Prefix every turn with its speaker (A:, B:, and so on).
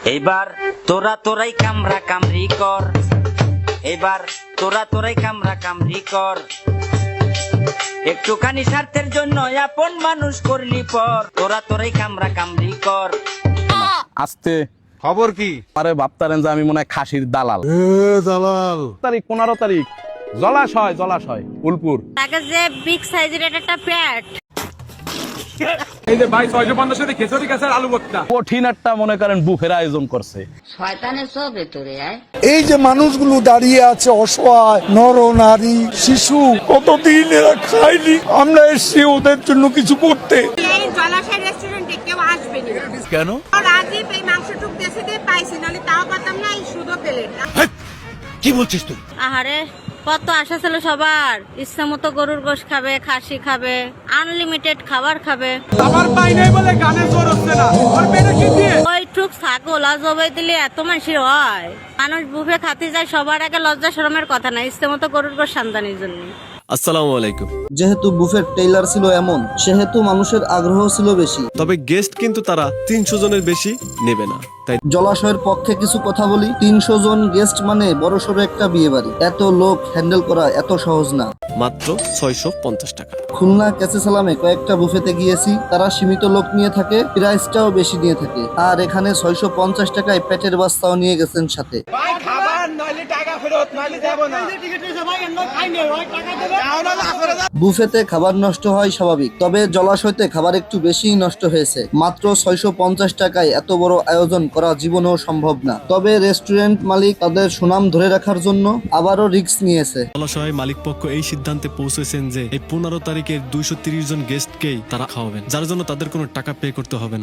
A: এইবার তোরাই কামরা কামরি কর, এবার তোরাই কামরা কামরি কর, একটুখানি স্বার্থের জন্য আপন মানুষ করলি পর, তোরাই কামরা কামরি কর।
B: আস্তে
C: খবর কি?
B: আরে ভাবতারেন যে আমি মনে হয় খাসির দালাল।
C: দালাল
B: 15 তারিখ জলাশয় ফুলপুর।
D: তাকে যে বিগ সাইজের একটা প্যাট।
C: এই যে ভাই 650 সাথে খেচুড়ি কাঁচার আলু ভর্তা।
B: কঠিন একটা মনে করেন বুফের আয়োজন করছে।
D: শয়তানের সব ভেতরে আয়।
E: এই যে মানুষগুলো দাঁড়িয়ে আছে অসহায়, নর নারী শিশু, কতদিন এরা খায়নি, আমরা এসছি ওদের জন্য কিছু করতে।
F: এই জলাশয় রেস্টুরেন্টে কেউ আসবে না।
B: কেন?
F: রাজীব এই মাংসটুক দেশে দিয়ে পাইছি, নাহলে তাও পাতাম না এই শুধু প্লেট।
C: কি বলছিস তুই?
D: আহারে কত আশা ছিল সবার, ইচ্ছা মতো গরুর গোশ খাবে, খাসি খাবে, আনলিমিটেড খাবার খাবে।
C: আমার পাই নাই বলে গানে জোর হচ্ছে না। আর পেটে কি দিয়ে?
D: ওই টুক ছাগল আর জবাই দিলে এত মানুষের হয়? মানুষ বুফে খাতে যায়, সবার আগে লজ্জা শরমের কথা না, ইচ্ছা মতো গরুর গোশ সন্তানের জন্য।
G: আসসালামু আলাইকুম।
H: যেহেতু বুফের টেইলার ছিল এমন, সেহেতু মানুষের আগ্রহ ছিল বেশি।
G: তবে গেস্ট কিন্তু তারা 300 জনের বেশি নেবে না, তাই
H: জলাশয়ের পক্ষে কিছু কথা বলি। 300 জন গেস্ট মানে বড়সড় একটা বিয়ে বাড়ি। এত লোক হ্যান্ডেল করা এত সহজ না।
G: মাত্র 650 টাকা।
H: খুলনা ক্যাসে সালামে কয়েকটা বুফেতে গিয়েছি, তারা সীমিত লোক নিয়ে থাকে, প্রাইসটাও বেশি নিয়ে থাকে। আর এখানে 650 টাকায় পেটের বাস্তাও নিয়ে গেছেন সাথে।
C: ভাই খাবার নইলে টাকা ফেরত, নইলে দেব না।
H: বুফেতে খাবার নষ্ট হয় স্বাভাবিক, তবে জলাশয়তে খাবার একটু বেশিই নষ্ট হয়েছে। মাত্র 650 টাকায় এত বড় আয়োজন করা জীবনেও সম্ভব না। তবে রেস্টুরেন্ট মালিক তাদের সুনাম ধরে রাখার জন্য আবারও রিস্ক নিয়েছে।
G: জলাশয় মালিক পক্ষ এই সিদ্ধান্তে পৌঁছেছেন যে এই 15 তারিখের 230 জন গেস্টকেই তারা খাওয়াবেন, যার জন্য তাদের কোনো টাকা পে করতে হবে না।